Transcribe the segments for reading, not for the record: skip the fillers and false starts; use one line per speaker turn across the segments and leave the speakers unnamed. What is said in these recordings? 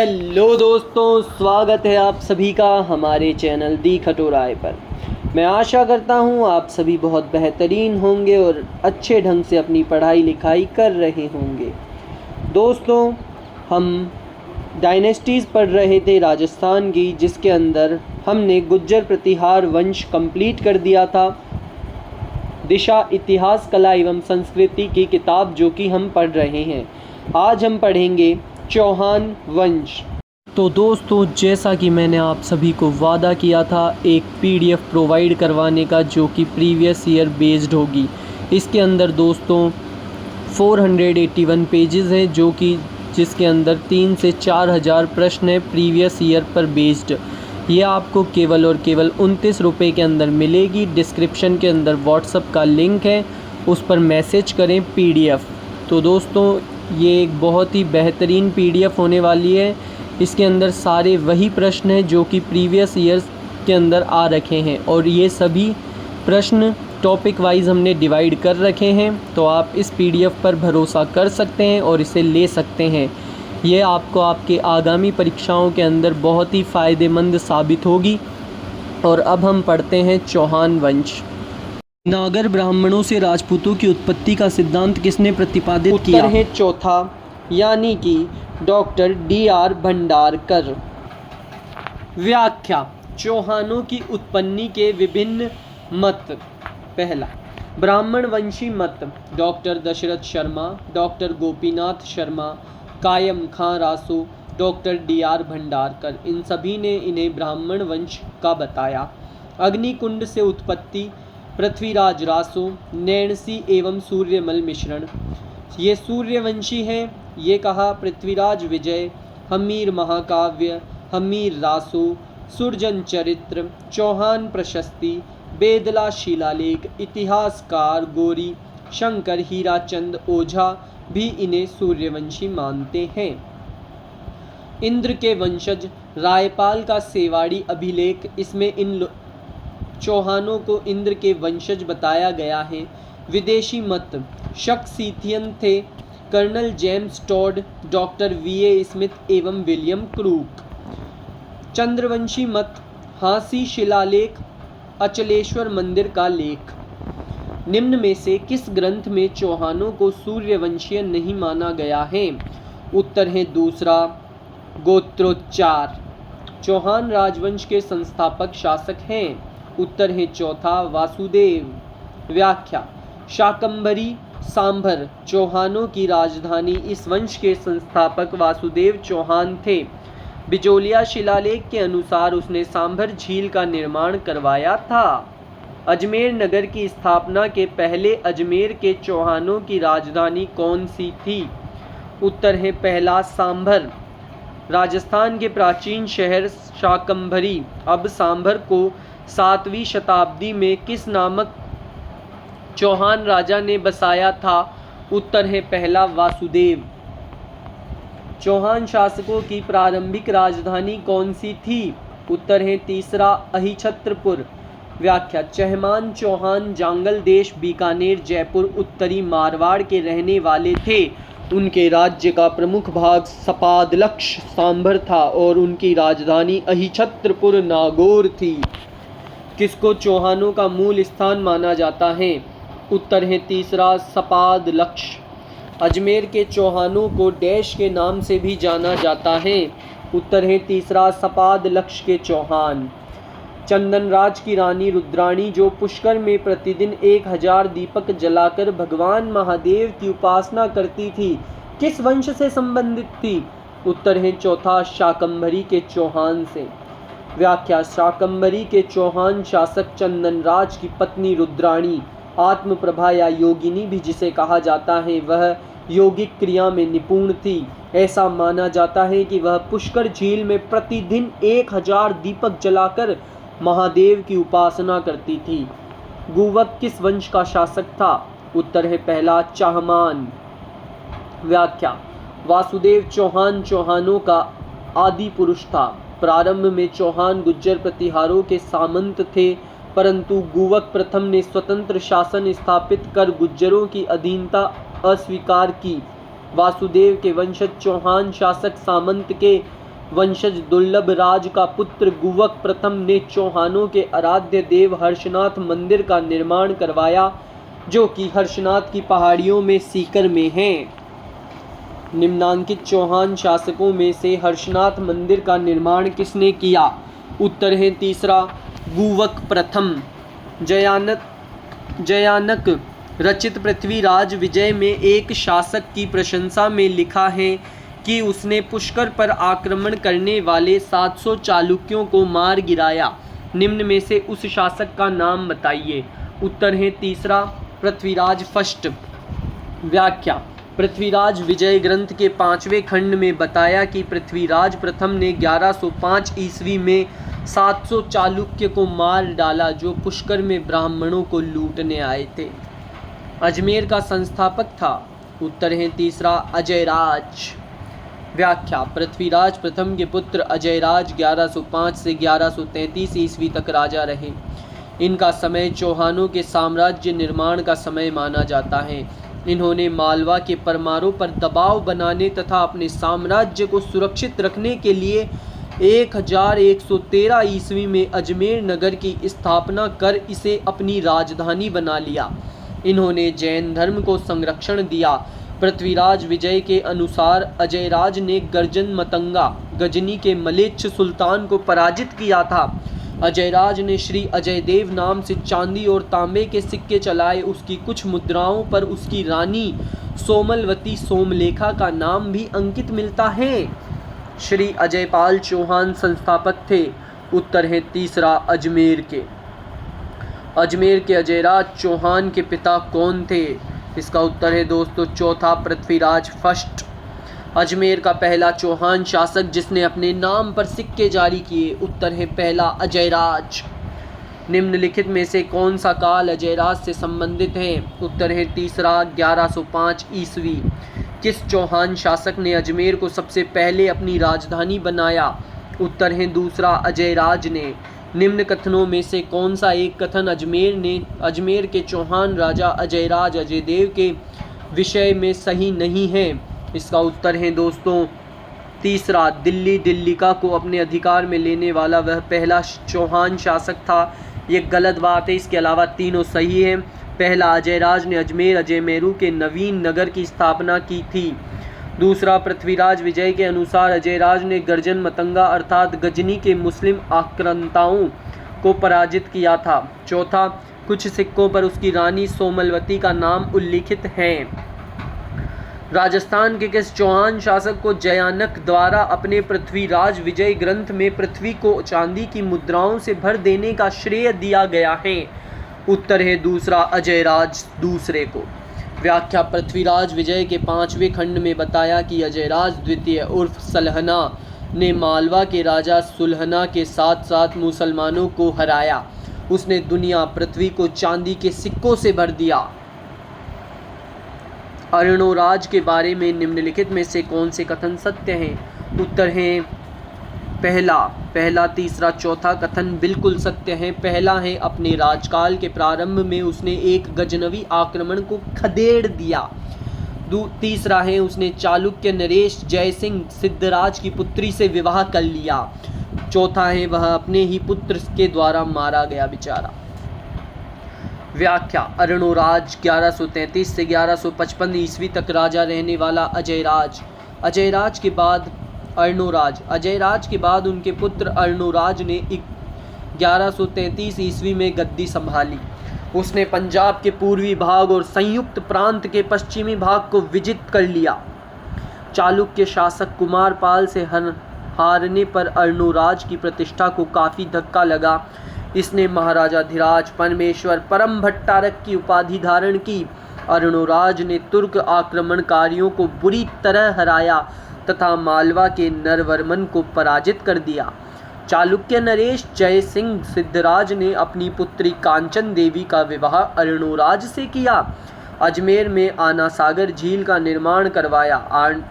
Hello दोस्तों, स्वागत है आप सभी का हमारे चैनल दी खटोराय पर। मैं आशा करता हूँ आप सभी बहुत बेहतरीन होंगे और अच्छे ढंग से अपनी पढ़ाई लिखाई कर रहे होंगे। दोस्तों, हम डायनेस्टीज़ पढ़ रहे थे राजस्थान की, जिसके अंदर हमने गुज्जर प्रतिहार वंश कंप्लीट कर दिया था। दिशा इतिहास कला एवं संस्कृति की किताब जो कि हम पढ़ रहे हैं। आज हम पढ़ेंगे चौहान वंश। तो दोस्तों, जैसा कि मैंने आप सभी को वादा किया था एक पीडीएफ प्रोवाइड करवाने का, जो कि प्रीवियस ईयर बेस्ड होगी। इसके अंदर दोस्तों 481 पेजेस हैं, जो कि जिसके अंदर 3 से 4 हज़ार प्रश्न है प्रीवियस ईयर पर बेस्ड। ये आपको केवल और केवल 29 रुपये के अंदर मिलेगी। डिस्क्रिप्शन के अंदर व्हाट्सएप का लिंक है, उस पर मैसेज करें पीडीएफ। तो दोस्तों, ये एक बहुत ही बेहतरीन पीडीएफ होने वाली है। इसके अंदर सारे वही प्रश्न हैं जो कि प्रीवियस ईयर्स के अंदर आ रखे हैं, और ये सभी प्रश्न टॉपिक वाइज हमने डिवाइड कर रखे हैं। तो आप इस पीडीएफ पर भरोसा कर सकते हैं और इसे ले सकते हैं। ये आपको आपके आगामी परीक्षाओं के अंदर बहुत ही फ़ायदेमंद साबित होगी। और अब हम पढ़ते हैं चौहान वंश। नागर ब्राह्मणों से राजपूतों की उत्पत्ति का सिद्धांत किसने प्रतिपादित किया? उत्तर है चौथा, यानी कि डॉक्टर डी.आर. भंडारकर। व्याख्या: चौहानों की उत्पत्ति के विभिन्न मत। पहला, ब्राह्मण वंशी मत। डॉक्टर दशरथ शर्मा, डॉक्टर गोपीनाथ शर्मा, कायम खां रासो, डॉक्टर डी.आर. भंडारकर, इन सभी ने इन्हें ब्राह्मण वंश का बताया। अग्निकुंड से उत्पत्ति पृथ्वीराज रासो, नैणसी एवं सूर्यमल मिश्रण, ये सूर्यवंशी हैं। ये कहा पृथ्वीराज विजय, हमीर महाकाव्य, हमीर रासो, सुरजन चरित्र, चौहान प्रशस्ति, बेदला शिलालेख, इतिहासकार गोरी शंकर हीराचंद ओझा भी इन्हें सूर्यवंशी मानते हैं। इंद्र के वंशज रायपाल का सेवाड़ी अभिलेख, इसमें इन चौहानों को इंद्र के वंशज बताया गया है। विदेशी मत शक-सीथियन थे, colonel James Tod, doctor V A. Smith एवं विलियम क्रूक। चंद्रवंशी मत हांसी शिलालेख, अचलेश्वर मंदिर का लेख। निम्न में से किस ग्रंथ में चौहानों को सूर्यवंशीय नहीं माना गया है? उत्तर है दूसरा, गोत्रोच्चार। चौहान राजवंश के संस्थापक शासक हैं। उत्तर है चौथा, वासुदेव। व्याख्या: शाकंभरी सांभर चौहानों की राजधानी। इस वंश के संस्थापक वासुदेव चौहान थे। बिजोलिया शिलालेख के अनुसार उसने सांभर झील का निर्माण करवाया था। अजमेर नगर की स्थापना के पहले अजमेर के चौहानों की राजधानी कौन सी थी? उत्तर है पहला, सांभर। राजस्थान के प्राचीन शहर शाकंभरी अब सांभर को 7वीं शताब्दी में किस नामक चौहान राजा ने बसाया था? उत्तर है पहला, वासुदेव। चौहान शासकों की प्रारंभिक राजधानी कौन सी थी? उत्तर है तीसरा, अहिछत्रपुर। व्याख्या: चहमान चौहान जांगल देश, बीकानेर, जयपुर, उत्तरी मारवाड़ के रहने वाले थे। उनके राज्य का प्रमुख भाग सपादलक्ष सांभर था और उनकी राजधानी अहिछत्रपुर नागौर थी। किसको चौहानों का मूल स्थान माना जाता है? उत्तर है तीसरा, सपादलक्ष। अजमेर के चौहानों को डैश के नाम से भी जाना जाता है। उत्तर है तीसरा, सपादलक्ष के चौहान। चंदनराज की रानी रुद्राणी, जो पुष्कर में प्रतिदिन 1000 दीपक जलाकर भगवान महादेव की उपासना करती थी, किस वंश से संबंधित थी? उत्तर है चौथा, शाकंभरी के चौहान से। व्याख्या: शाकंभरी के चौहान शासक चंदनराज की पत्नी रुद्राणी, आत्मप्रभा या योगिनी भी जिसे कहा जाता है, वह योगिक क्रिया में निपुण थी। ऐसा माना जाता है कि वह पुष्कर झील में प्रतिदिन 1000 दीपक जलाकर महादेव की उपासना करती थी। गुवक किस वंश का शासक था? उत्तर है पहला, चाहमान। व्याख्या: वासुदेव चौहान चौहानों का आदि पुरुष था। प्रारंभ में चौहान गुज्जर प्रतिहारों के सामंत थे, परंतु गुवक प्रथम ने स्वतंत्र शासन स्थापित कर गुज्जरों की अधीनता अस्वीकार की। वासुदेव के वंशज चौहान शासक सामंत के वंशज दुर्लभ राज का पुत्र गुवक प्रथम ने चौहानों के आराध्य देव हर्षनाथ मंदिर का निर्माण करवाया, जो कि हर्षनाथ की पहाड़ियों में सीकर में है। निम्नांकित चौहान शासकों में से हर्षनाथ मंदिर का निर्माण किसने किया? उत्तर है तीसरा, गुवक प्रथम। जयानक रचित पृथ्वीराज विजय में एक शासक की प्रशंसा में लिखा है कि उसने पुष्कर पर आक्रमण करने वाले 700 चालुक्यों को मार गिराया। निम्न में से उस शासक का नाम बताइए। उत्तर है तीसरा, पृथ्वीराज फर्स्ट। व्याख्या: पृथ्वीराज विजय ग्रंथ के 5वें खंड में बताया कि पृथ्वीराज प्रथम ने 1105 ईस्वी में 700 चालुक्य को मार डाला, जो पुष्कर में ब्राह्मणों को लूटने आए थे। अजमेर का संस्थापक था। उत्तर है तीसरा, अजयराज। व्याख्या: पृथ्वीराज प्रथम के पुत्र अजयराज 1105 से 1133 ईस्वी तक राजा रहे। इनका समय चौहानों के साम्राज्य निर्माण का समय माना जाता है। इन्होंने मालवा के परमारों पर दबाव बनाने तथा अपने साम्राज्य को सुरक्षित रखने के लिए 1113 ईस्वी में अजमेर नगर की स्थापना कर इसे अपनी राजधानी बना लिया। इन्होंने जैन धर्म को संरक्षण दिया। पृथ्वीराज विजय के अनुसार अजयराज ने गर्जन मतंगा गजनी के मलेच्छ सुल्तान को पराजित किया था। अजयराज ने श्री अजयदेव नाम से चांदी और तांबे के सिक्के चलाए। उसकी कुछ मुद्राओं पर उसकी रानी सोमलवती सोमलेखा का नाम भी अंकित मिलता है। श्री अजयपाल चौहान संस्थापक थे। उत्तर है तीसरा, अजमेर के। अजमेर के अजयराज चौहान के पिता कौन थे? इसका उत्तर है दोस्तों चौथा, पृथ्वीराज फर्स्ट। अजमेर का पहला चौहान शासक जिसने अपने नाम पर सिक्के जारी किए। उत्तर है पहला, अजयराज। निम्नलिखित में से कौन सा काल अजयराज से संबंधित है? उत्तर है तीसरा, 1105 ईस्वी। किस चौहान शासक ने अजमेर को सबसे पहले अपनी राजधानी बनाया? उत्तर है दूसरा, अजयराज ने। निम्न कथनों में से कौन सा एक कथन अजमेर के चौहान राजा अजयराज अजयदेव के विषय में सही नहीं है? इसका उत्तर है दोस्तों तीसरा, दिल्ली दिल्लिका को अपने अधिकार में लेने वाला वह पहला चौहान शासक था। ये गलत बात है। इसके अलावा तीनों सही है। पहला, अजयराज ने अजमेर अजयमेरू के नवीन नगर की स्थापना की थी। दूसरा, पृथ्वीराज विजय के अनुसार अजयराज ने गर्जन मतंगा अर्थात गजनी के मुस्लिम आक्रांताओं को पराजित किया था। चौथा, कुछ सिक्कों पर उसकी रानी सोमलवती का नाम उल्लिखित है। राजस्थान के किस चौहान शासक को जयानक द्वारा अपने पृथ्वीराज विजय ग्रंथ में पृथ्वी को चांदी की मुद्राओं से भर देने का श्रेय दिया गया है? उत्तर है दूसरा, अजयराज दूसरे को। व्याख्या: पृथ्वीराज विजय के 5वें खंड में बताया कि अजयराज द्वितीय उर्फ सलहना ने मालवा के राजा सुलहना के साथ साथ मुसलमानों को हराया। उसने दुनिया पृथ्वी को चांदी के सिक्कों से भर दिया। अर्णोराज के बारे में निम्नलिखित में से कौन से कथन सत्य हैं? उत्तर है पहला, तीसरा, चौथा कथन बिल्कुल सत्य है। पहला है, अपने राजकाल के प्रारंभ में उसने एक गजनवी आक्रमण को खदेड़ दिया। तीसरा है, उसने चालुक्य नरेश जयसिंह सिद्धराज की पुत्री से विवाह कर लिया। चौथा है, वह अपने ही पुत्र के द्वारा मारा गया बेचारा। व्याख्या: अर्णोराज 1133 से 1155 ईस्वी तक राजा रहने वाला अजयराज। अजयराज के बाद उनके पुत्र अर्णोराज ने 1133 ईस्वी में गद्दी संभाली। उसने पंजाब के पूर्वी भाग और संयुक्त प्रांत के पश्चिमी भाग को विजित कर लिया। चालुक्य शासक कुमारपाल से हारने पर अर्णोराज की प्रतिष्ठा को काफ़ी धक्का लगा। इसने महाराजाधिराज परमेश्वर परम भट्टारक की उपाधि धारण की। अर्णोराज ने तुर्क आक्रमणकारियों को बुरी तरह हराया तथा मालवा के नरवर्मन को पराजित कर दिया। चालुक्य नरेश जयसिंह सिद्धराज ने अपनी पुत्री कांचन देवी का विवाह अर्णोराज से किया। अजमेर में आनासागर झील का निर्माण करवाया।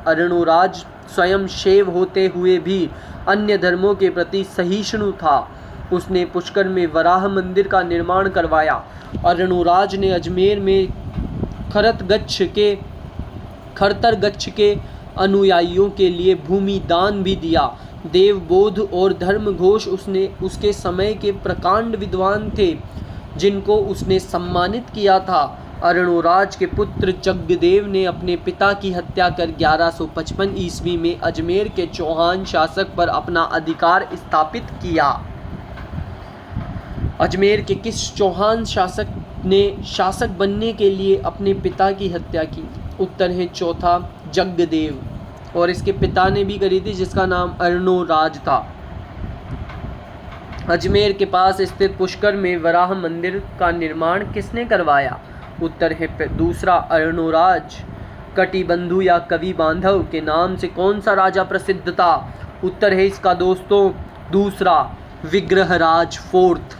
अर्णोराज स्वयं शैव होते हुए भी अन्य धर्मों के प्रति सहिष्णु था। उसने पुष्कर में वराह मंदिर का निर्माण करवाया। अर्णोराज ने अजमेर में खरतगच्छ के अनुयायियों के लिए भूमि दान भी दिया। देवबोध और धर्मघोष उसके समय के प्रकांड विद्वान थे जिनको उसने सम्मानित किया था। अर्णोराज के पुत्र जग्गदेव ने अपने पिता की हत्या कर 1155 ईस्वी में अजमेर के चौहान शासक पर अपना अधिकार स्थापित किया। अजमेर के किस चौहान शासक ने शासक बनने के लिए अपने पिता की हत्या की? उत्तर है चौथा जग्गदेव, और इसके पिता ने भी करी थी जिसका नाम अर्णोराज था। अजमेर के पास स्थित पुष्कर में वराह मंदिर का निर्माण किसने करवाया? उत्तर है दूसरा अर्णोराज। कटिबंधु या कवि बांधव के नाम से कौन सा राजा प्रसिद्ध था? उत्तर है इसका दोस्तों दूसरा विग्रहराज फोर्थ।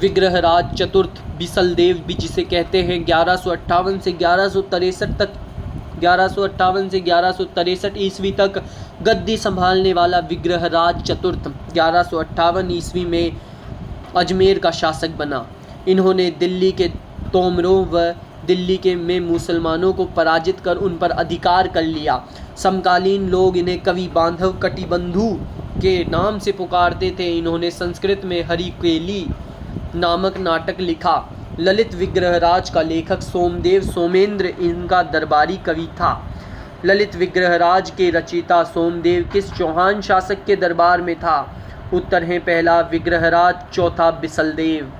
विग्रहराज चतुर्थ बिसलदेव भी जिसे कहते हैं 1158 से 1163 ईस्वी तक गद्दी संभालने वाला विग्रहराज चतुर्थ 1158 ईस्वी में अजमेर का शासक बना। इन्होंने दिल्ली के तोमरों व दिल्ली के में मुसलमानों को पराजित कर उन पर अधिकार कर लिया। समकालीन लोग इन्हें कवि बांधव कटिबंधु के नाम से पुकारते थे। इन्होंने संस्कृत में हरिकेली नामक नाटक लिखा। ललित विग्रहराज का लेखक सोमदेव सोमेंद्र इनका दरबारी कवि था। ललित विग्रहराज के रचयिता सोमदेव किस चौहान शासक के दरबार में था? उत्तर है पहला विग्रहराज, चौथा बिसलदेव।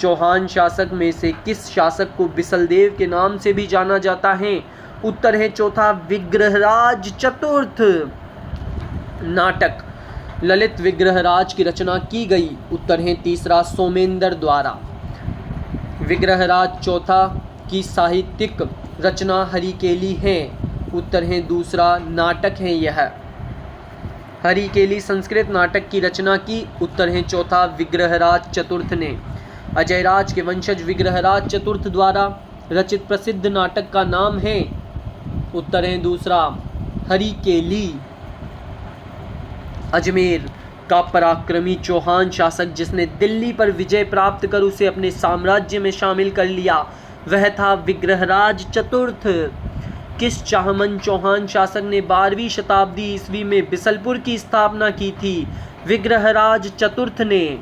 चौहान शासक में से किस शासक को बिसलदेव के नाम से भी जाना जाता है? उत्तर है चौथा विग्रहराज चतुर्थ। नाटक ललित विग्रहराज की रचना की गई? उत्तर है तीसरा सोमेंद्र द्वारा। विग्रहराज चौथा की साहित्यिक रचना हरिकेली है? उत्तर है दूसरा नाटक है यह। हरिकेली संस्कृत नाटक की रचना की? उत्तर है चौथा विग्रहराज चतुर्थ ने। अजयराज के वंशज विग्रहराज चतुर्थ द्वारा रचित प्रसिद्ध नाटक का नाम है? उत्तर है दूसरा हरिकेली। अजमेर का पराक्रमी चौहान शासक जिसने दिल्ली पर विजय प्राप्त कर उसे अपने साम्राज्य में शामिल कर लिया वह था विग्रहराज चतुर्थ। किस चाहमन चौहान शासक ने 12वीं शताब्दी ईस्वी में बिसलपुर की स्थापना की थी? विग्रहराज चतुर्थ ने।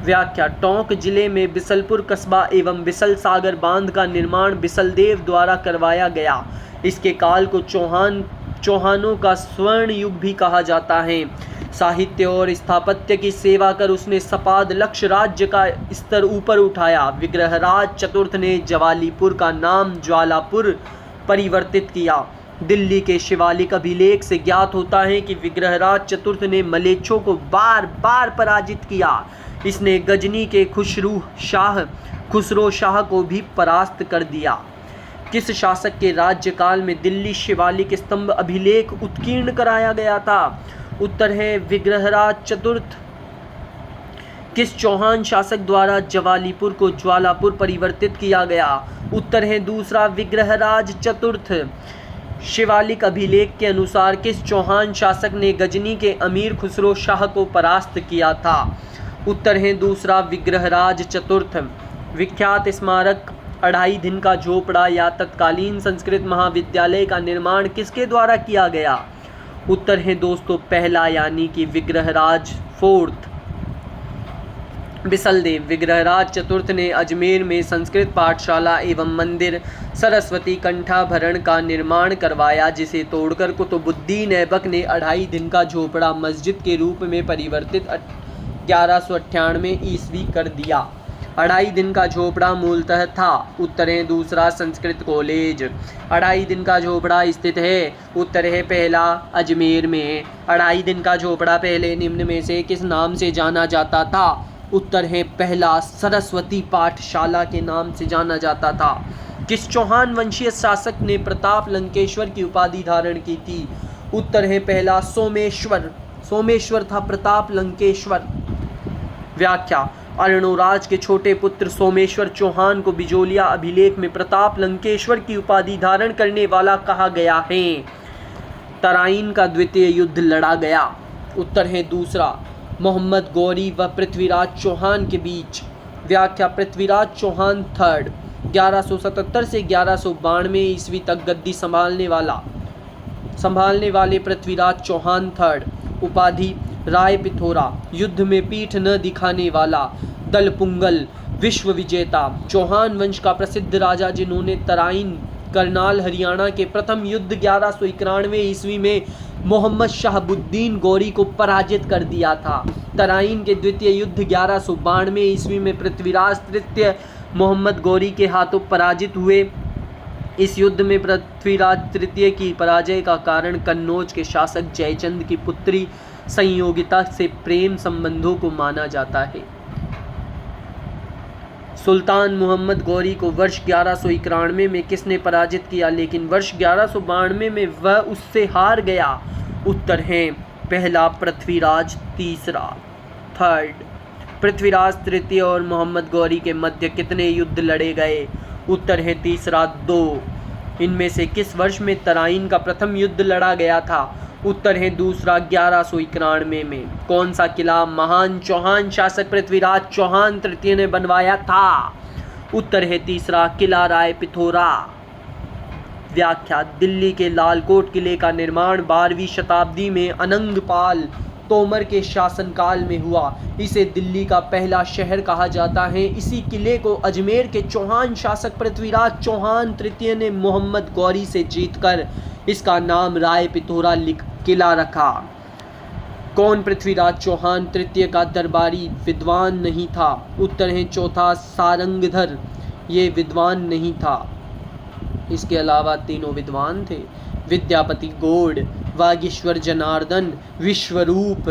व्याख्या टोंक जिले में बिसलपुर कस्बा एवं बिसल सागर बांध का निर्माण बिसलदेव द्वारा करवाया गया। इसके काल को चौहानों का स्वर्ण युग भी कहा जाता है। साहित्य और स्थापत्य की सेवा कर उसने सपाद लक्ष्य राज्य का स्तर ऊपर उठाया। विग्रहराज चतुर्थ ने जवालीपुर का नाम ज्वालापुर परिवर्तित किया। दिल्ली के शिवालिक अभिलेख से ज्ञात होता है कि विग्रहराज चतुर्थ ने मलेच्छों को बार बार पराजित किया। इसने गजनी के खुसरो शाह को भी परास्त कर दिया। किस शासक के राज्यकाल में दिल्ली शिवालिक स्तंभ अभिलेख उत्कीर्ण कराया गया था? उत्तर है विग्रहराज चतुर्थ। किस चौहान शासक द्वारा जवालीपुर को ज्वालापुर परिवर्तित किया गया? उत्तर है दूसरा विग्रहराज चतुर्थ। शिवालिक अभिलेख के अनुसार किस चौहान शासक ने गजनी के अमीर खुसरो शाह को परास्त किया था? उत्तर है दूसरा विग्रहराज चतुर्थ। विख्यात स्मारक 2.5 दिन का झोपड़ा या तत्कालीन संस्कृत महाविद्यालय का निर्माण किसके द्वारा किया गया? उत्तर है दोस्तों पहला यानी कि विग्रहराज फोर्थ। बिसलदेव विग्रहराज चतुर्थ ने अजमेर में संस्कृत पाठशाला एवं मंदिर सरस्वती कंठाभरण का निर्माण करवाया, जिसे तोड़कर कुतुबुद्दीन ऐबक ने 2.5 दिन का झोपड़ा मस्जिद के रूप में परिवर्तित 1198 ईस्वी कर दिया। 2.5 दिन का झोपड़ा मूलतः था। उत्तर है दूसरा संस्कृत कॉलेज। 2.5 दिन का झोपड़ा स्थित है? उत्तर है पहला अजमेर में। 2.5 दिन का झोपड़ा पहले निम्न में से किस नाम से जाना जाता था? उत्तर है पहला सरस्वती पाठशाला के नाम से जाना जाता था। किस चौहान वंशीय शासक ने प्रताप लंकेश्वर की उपाधि धारण की थी? उत्तर है पहला सोमेश्वर था प्रताप लंकेश्वर। व्याख्या अर्णोराज के छोटे पुत्र सोमेश्वर चौहान को बिजोलिया अभिलेख में प्रताप लंकेश्वर की उपाधि धारण करने वाला कहा गया है। तराइन का द्वितीय युद्ध लड़ा गया। उत्तर है दूसरा मोहम्मद गौरी व पृथ्वीराज चौहान के बीच। व्याख्या पृथ्वीराज चौहान थर्ड 1177 से 1192 ईस्वी तक गद्दी संभालने वाला। संभालने वाले पृथ्वीराज चौहान थर्ड। उपाधि राय पिथौरा, युद्ध में पीठ न दिखाने वाला, दलपुंगल, विश्व विजेता। चौहान वंश का प्रसिद्ध राजा जिन्होंने तराइन करनाल हरियाणा के प्रथम युद्ध 1191 ईस्वी में मोहम्मद शहाबुद्दीन गौरी को पराजित कर दिया था। तराइन के द्वितीय युद्ध 1192 ईस्वी में पृथ्वीराज तृतीय मोहम्मद गौरी के हाथों पराजित हुए। इस युद्ध में पृथ्वीराज तृतीय की पराजय का कारण कन्नौज के शासक जयचंद की पुत्री संयोगिता से प्रेम संबंधों को माना जाता है। सुल्तान मोहम्मद गौरी को वर्ष 1191 में किसने पराजित किया, लेकिन वर्ष 1192 में वह उससे हार गया? उत्तर है पहला पृथ्वीराज तीसरा थर्ड। पृथ्वीराज तृतीय और मोहम्मद गौरी के मध्य कितने युद्ध लड़े गए? उत्तर है तीसरा 2। इनमें से किस वर्ष में तराइन का प्रथम युद्ध लड़ा गया था? उत्तर है दूसरा 1191 में। कौन सा किला महान चौहान शासक पृथ्वीराज चौहान तृतीय ने बनवाया था? उत्तर है तीसरा किला राय पिथौरा। व्याख्या दिल्ली के लालकोट किले का निर्माण 12वीं शताब्दी में अनंगपाल तोमर के शासनकाल में हुआ। इसे दिल्ली का पहला शहर कहा जाता है। इसी किले को अजमेर के चौहान शासक पृथ्वीराज चौहान तृतीय ने मोहम्मद गौरी से जीतकर इसका नाम राय पिथौरा किला रखा। कौन पृथ्वीराज चौहान तृतीय का दरबारी विद्वान नहीं था? उत्तर है चौथा सारंगधर, ये विद्वान नहीं था। इसके अलावा तीनों विद्वान थे, विद्यापति गौड़, वागीश्वर जनार्दन, विश्वरूप।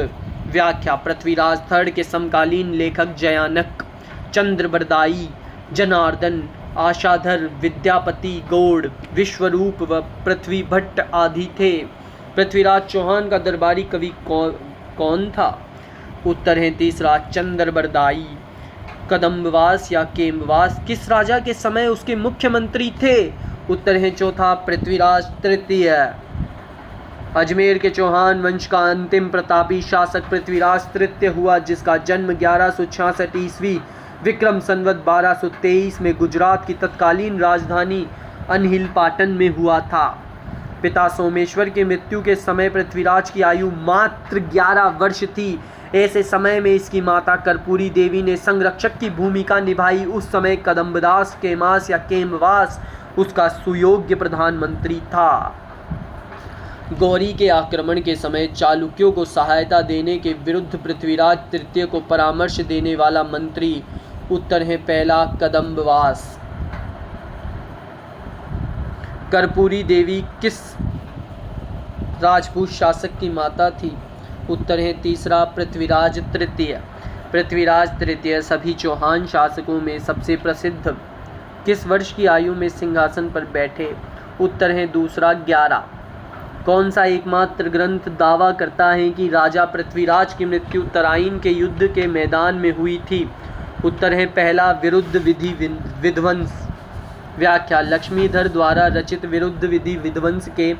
व्याख्या पृथ्वीराज थर्ड के समकालीन लेखक जयानक, चंद्रबरदाई, जनार्दन, आशाधर, विद्यापति गौड़, विश्वरूप व पृथ्वी भट्ट आदि थे। पृथ्वीराज चौहान का दरबारी कवि कौन था? उत्तर है तीसरा चंद्रबरदाई। कदम्बवास या केम्बवास किस राजा के समय उसके मुख्यमंत्री थे? उत्तर है चौथा पृथ्वीराज तृतीय। अजमेर के चौहान वंश का अंतिम प्रतापी शासक पृथ्वीराज तृतीय हुआ, जिसका जन्म 1166 ईस्वी विक्रम संवत 1223 में गुजरात की तत्कालीन राजधानी अनहिलपाटन में हुआ था। पिता सोमेश्वर की मृत्यु के समय पृथ्वीराज की आयु मात्र 11 वर्ष थी। ऐसे समय में इसकी माता कर्पूरी देवी ने संरक्षक की भूमिका निभाई। उस समय कदम्बदास केमास या केमवास उसका सुयोग्य प्रधानमंत्री था। गौरी के आक्रमण के समय चालुक्यों को सहायता देने के विरुद्ध पृथ्वीराज तृतीय को परामर्श देने वाला मंत्री? उत्तर है पहला कदम्बवास। कर्पूरी देवी किस राजपूत शासक की माता थी? उत्तर है तीसरा पृथ्वीराज तृतीय। पृथ्वीराज तृतीय सभी चौहान शासकों में सबसे प्रसिद्ध किस वर्ष की आयु में सिंहासन पर बैठे? उत्तर है दूसरा 11। कौन सा एकमात्र ग्रंथ दावा करता है कि राजा पृथ्वीराज की मृत्यु तराइन के युद्ध के मैदान में हुई थी? उत्तर है पहला विरुद्ध विधि विध्वंस। व्याख्या लक्ष्मीधर द्वारा रचित विरुद्ध विधि विध्वंस के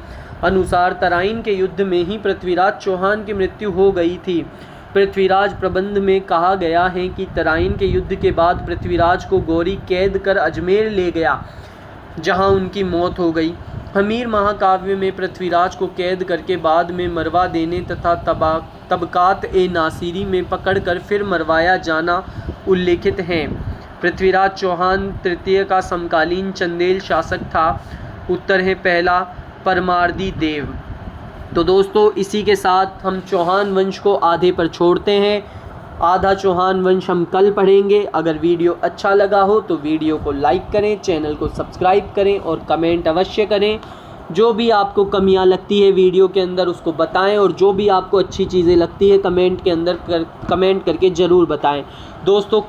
अनुसार तराइन के युद्ध में ही पृथ्वीराज चौहान की मृत्यु हो गई थी। पृथ्वीराज प्रबंध में कहा गया है कि तराइन के युद्ध के बाद पृथ्वीराज को गौरी कैद कर अजमेर ले गया, जहां उनकी मौत हो गई। हमीर महाकाव्य में पृथ्वीराज को कैद करके बाद में मरवा देने तथा तबकात ए नासिरी में पकड़कर फिर मरवाया जाना उल्लेखित हैं। पृथ्वीराज चौहान तृतीय का समकालीन चंदेल शासक था। उत्तर है पहला परमार्दी देव। तो दोस्तों इसी के साथ हम चौहान वंश को आधे पर छोड़ते हैं। आधा चौहान वंश हम कल पढ़ेंगे। अगर वीडियो अच्छा लगा हो तो वीडियो को लाइक करें, चैनल को सब्सक्राइब करें और कमेंट अवश्य करें। जो भी आपको कमियां लगती है वीडियो के अंदर उसको बताएं, और जो भी आपको अच्छी चीज़ें लगती है कमेंट के अंदर कमेंट करके ज़रूर बताएं। दोस्तों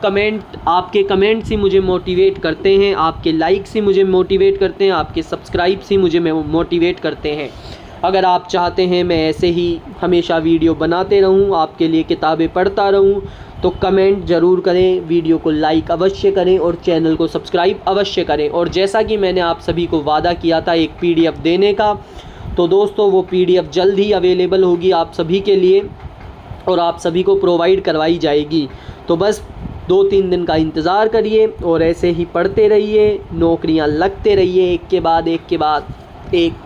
आपके कमेंट्स ही मुझे मोटिवेट करते हैं, आपके लाइक्स ही मुझे मोटिवेट करते हैं, आपके सब्सक्राइब्स ही मुझे मोटिवेट करते हैं। अगर आप चाहते हैं मैं ऐसे ही हमेशा वीडियो बनाते रहूं, आपके लिए किताबें पढ़ता रहूं, तो कमेंट ज़रूर करें, वीडियो को लाइक अवश्य करें और चैनल को सब्सक्राइब अवश्य करें। और जैसा कि मैंने आप सभी को वादा किया था एक PDF देने का, तो दोस्तों वो PDF जल्द ही अवेलेबल होगी आप सभी के लिए और आप सभी को प्रोवाइड करवाई जाएगी। तो बस 2-3 दिन का इंतज़ार करिए और ऐसे ही पढ़ते रहिए, नौकरियां लगते रहिए एक के बाद एक।